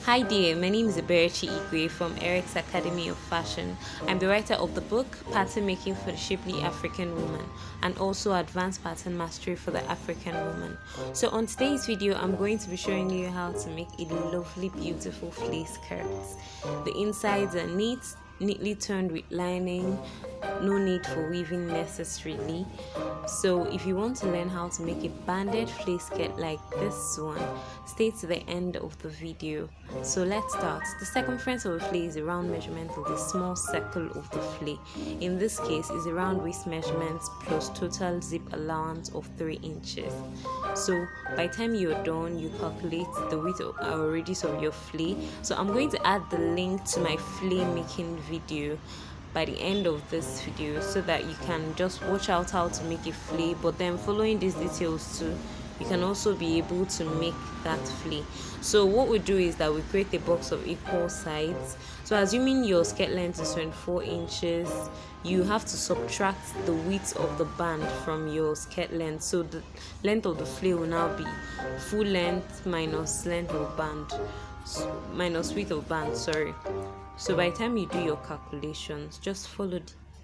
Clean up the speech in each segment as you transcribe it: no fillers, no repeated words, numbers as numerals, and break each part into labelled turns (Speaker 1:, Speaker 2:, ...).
Speaker 1: Hi there, my name is Iberechi Igwe from Eric's Academy of Fashion. I'm the writer of the book Pattern Making for the Shapely African Woman and also Advanced Pattern Mastery for the African Woman. So on today's video, I'm going to be showing you how to make a lovely, beautiful fleece skirt. The insides are neatly turned with lining, no need for weaving necessarily. So if you want to learn how to make a banded fleece skirt like this one, stay to the end of the video. So let's start. The circumference of a flea is a round measurement of the small circle of the flea. In this case, is a round waist measurement plus total zip allowance of 3 inches. So by the time you're done, you calculate the width or radius of your flea. So I'm going to add the link to my flea making video by the end of this video so that you can just watch out how to make a flea, but then following these details too, you can also be able to make that flea. So what we do is that we create a box of equal sides. So assuming your skirt length is 24 inches, you have to subtract the width of the band from your skirt length. So the length of the flea will now be full length minus length of band, minus width of band, sorry. So by the time you do your calculations, just follow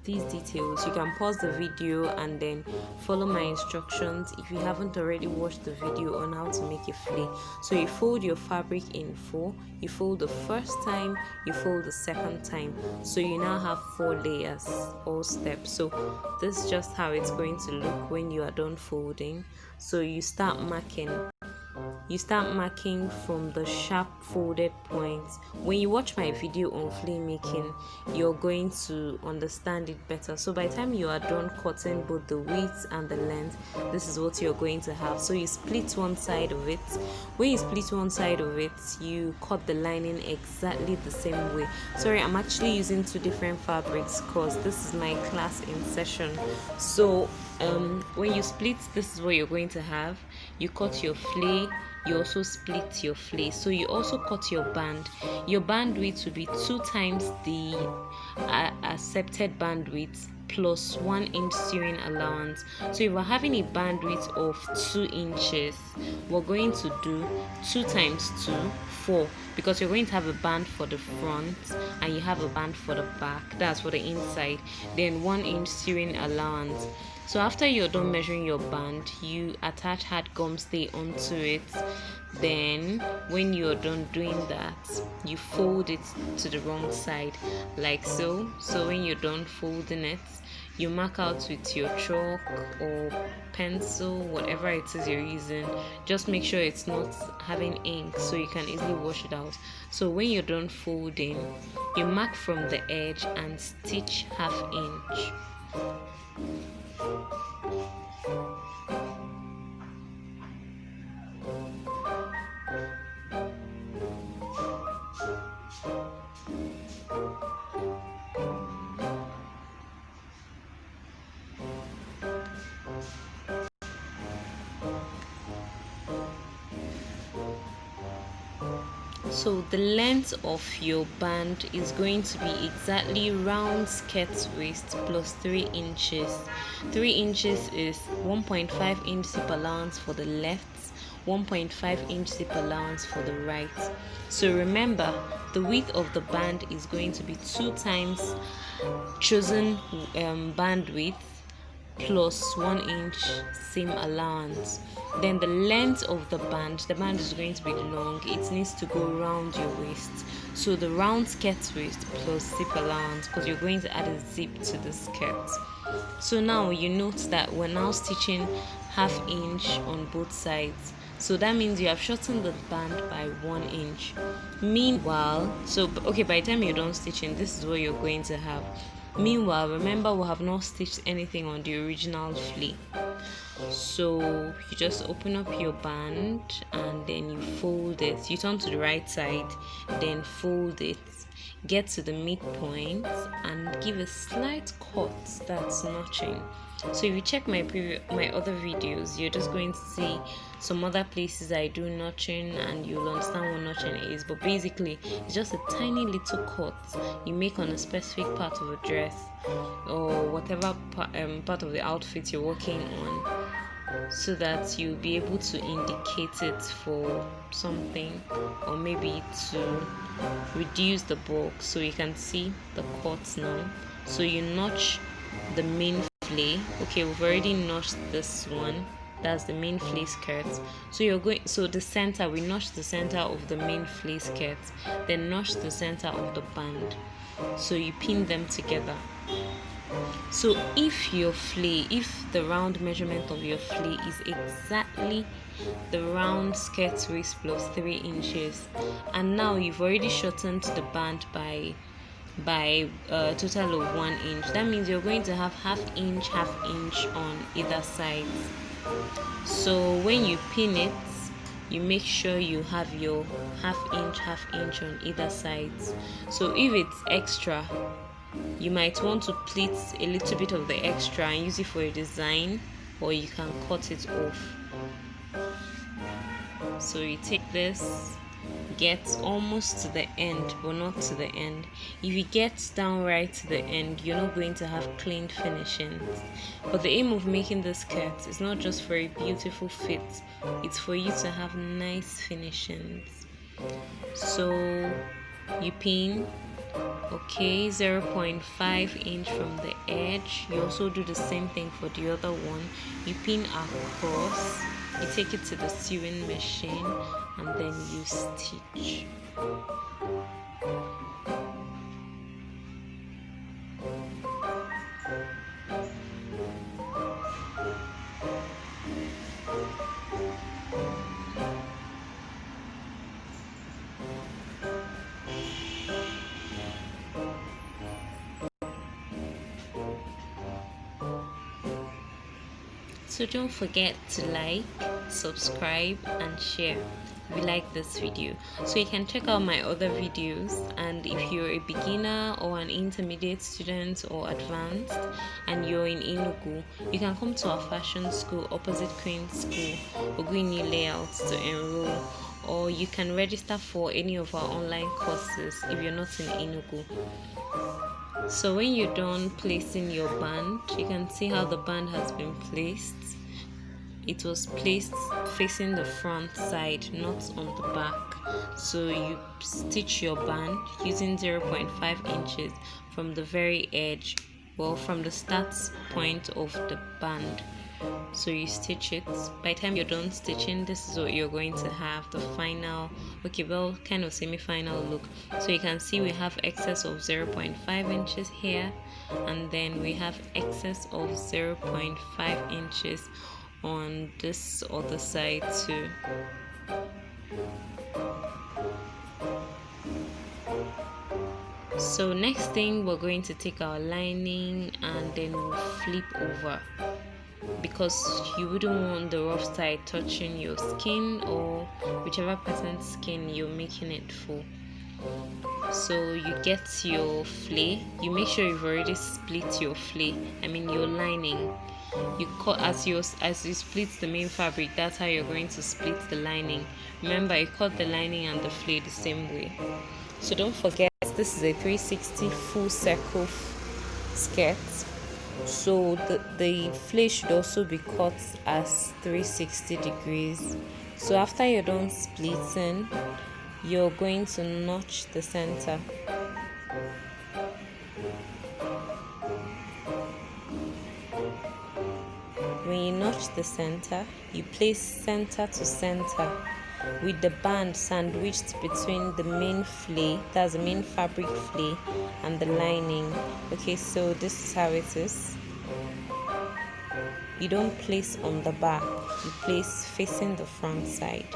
Speaker 1: these details. You can pause the video and then follow my instructions if you haven't already watched the video on how to make a flea. So you fold your fabric in 4, you fold the first time, you fold the second time, so you now have 4 layers all steps. So this is just how it's going to look when you are done folding. So you start marking from the sharp folded points. When you watch my video on flea making, you're going to understand it better. So by the time you are done cutting both the width and the length, this is what you're going to have. So you split one side of it. When you split one side of it, you cut the lining exactly the same way. Sorry, I'm actually using 2 different fabrics because this is my class in session. So when you split, this is what you're going to have. You cut your flea, you also split your flea. So you also cut your band. Your bandwidth will be 2 times the accepted bandwidth plus 1 inch sewing allowance. So if we're having a bandwidth of 2 inches, we're going to do 2 times 2, 4, because you're going to have a band for the front and you have a band for the back. That's for the inside. Then 1 inch sewing allowance. So after you're done measuring your band, you attach hard gum stay onto it. Then when you're done doing that, you fold it to the wrong side like so. So when you're done folding it, you mark out with your chalk or pencil, whatever it is you're using. Just make sure it's not having ink so you can easily wash it out. So when you're done folding, you mark from the edge and stitch 1/2 inch. So the length of your band is going to be exactly round skirt waist plus 3 inches. 3 inches is 1.5 inch zip allowance for the left, 1.5 inch zip allowance for the right. So remember, the width of the band is going to be 2 times chosen band width plus 1 inch seam allowance. Then the length of the band is going to be long. It needs to go around your waist. So the round skirt waist plus zip allowance, because you're going to add a zip to the skirt. So now you note that we're now stitching 1/2 inch on both sides. So that means you have shortened the band by 1 inch. Meanwhile, by the time you're done stitching, this is what you're going to have. Meanwhile, remember, we have not stitched anything on the original flea. So you just open up your band and then you fold it. You turn to the right side, then fold it, get to the midpoint and give a slight cut that's notching. So if you check my other videos, you're just going to see some other places I do notching and you'll understand what notching is. But basically, it's just a tiny little cut you make on a specific part of a dress or whatever part of the outfit you're working on. so that you'll be able to indicate it for something, or maybe to reduce the bulk. So you can see the cut now. So you notch the main flay. Okay, we've already notched this one. That's the main flay skirt. So the center, we notch the center of the main flay skirt, then notch the center of the band. So you pin them together. So if the round measurement of your flay is exactly the round skirt waist plus 3 inches, and now you've already shortened the band by a total of 1 inch, that means you're going to have half inch on either side. So when you pin it, you make sure you have your half inch on either side. So if it's extra, you might want to pleat a little bit of the extra and use it for a design, or you can cut it off. So you take this, get almost to the end but not to the end. If you get down right to the end, you're not going to have clean finishings. But the aim of making this skirt is not just for a beautiful fit, it's for you to have nice finishings. So you pin, okay, 0.5 inch from the edge. You also do the same thing for the other one. You pin across, you take it to the sewing machine, and then you stitch. So don't forget to like, subscribe and share if you like this video. So you can check out my other videos, and if you're a beginner or an intermediate student or advanced and you're in Enugu, you can come to our fashion school opposite Queen School, Oguini Layout, to enroll, or you can register for any of our online courses if you're not in Enugu. So when you're done placing your band, you can see how the band has been placed. It was placed facing the front side, not on the back. So you stitch your band using 0.5 inches from the very edge, well, from the start point of the band. So you stitch it. By the time you're done stitching, this is what you're going to have, the final, okay, well, kind of semi-final look. So you can see we have excess of 0.5 inches here, and then we have excess of 0.5 inches on this other side too. So next thing, we're going to take our lining and then we'll flip over, because you wouldn't want the rough side touching your skin or whichever person's skin you're making it for. So you get your flay, you make sure you've already split your flay, your lining. You cut as you split the main fabric, that's how you're going to split the lining. Remember, you cut the lining and the flay the same way. So don't forget, this is a 360 full circle skirt. So the flay should also be cut as 360 degrees. So after you're done splitting, you're going to notch the center. When you notch the center, you place center to center with the band sandwiched between the main flay, that's the main fabric flay, and the lining. Okay, so this is how it is. You don't place on the back, you place facing the front side.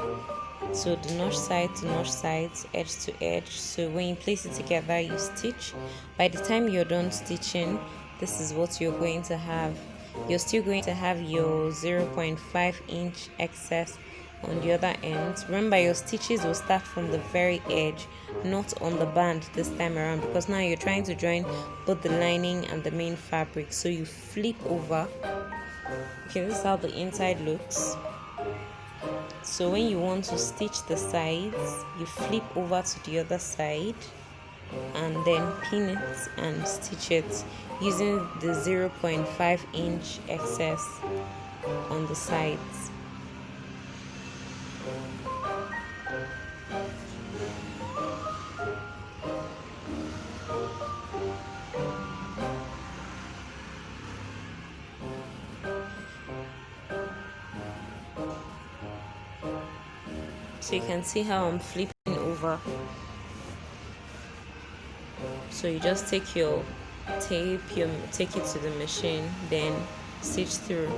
Speaker 1: So the notch side to notch sides, edge to edge. So when you place it together, you stitch. By the time you're done stitching, this is what you're going to have. You're still going to have your 0.5 inch excess on the other end. Remember, your stitches will start from the very edge, not on the band this time around, because now you're trying to join both the lining and the main fabric. So you flip over. Okay, this is how the inside looks. So when you want to stitch the sides, you flip over to the other side and then pin it and stitch it using the 0.5 inch excess. on the sides. So you can see how I'm flipping over. So you just take your tape, take it to the machine, then stitch through.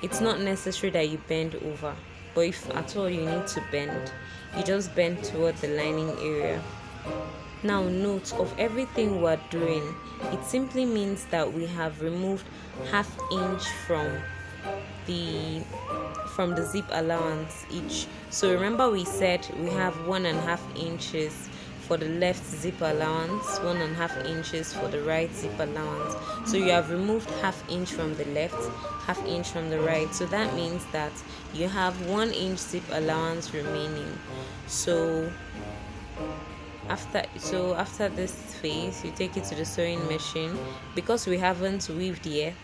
Speaker 1: It's not necessary that you bend over, but if at all you need to bend, you just bend toward the lining area. Now note, of everything we're doing, it simply means that we have removed ½ inch from the zip allowance each. So remember we said we have 1.5 inches for the left zip allowance, 1.5 inches for the right zip allowance. So you have removed ½ inch from the left, ½ inch from the right. So that means that you have 1 inch zip allowance remaining. So after this phase, you take it to the sewing machine. Because we haven't weaved yet,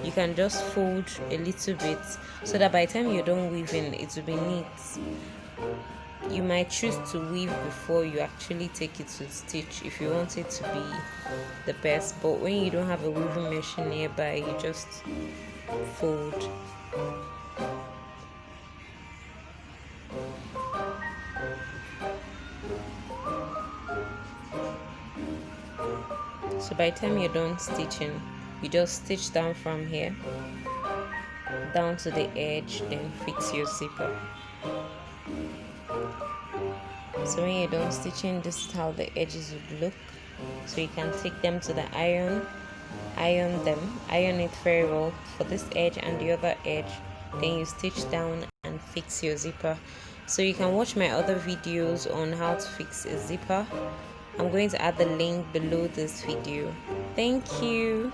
Speaker 1: you can just fold a little bit so that by the time you're done weaving, it will be neat. You might choose to weave before you actually take it to stitch if you want it to be the best, but when you don't have a weaving machine nearby, you just fold. So by the time you're done stitching, you just stitch down from here down to the edge, then fix your zipper. So when you're done stitching, this is how the edges would look. So you can take them to the iron it very well for this edge and the other edge, then you stitch down and fix your zipper. So you can watch my other videos on how to fix a zipper. I'm going to add the link below this video. Thank you.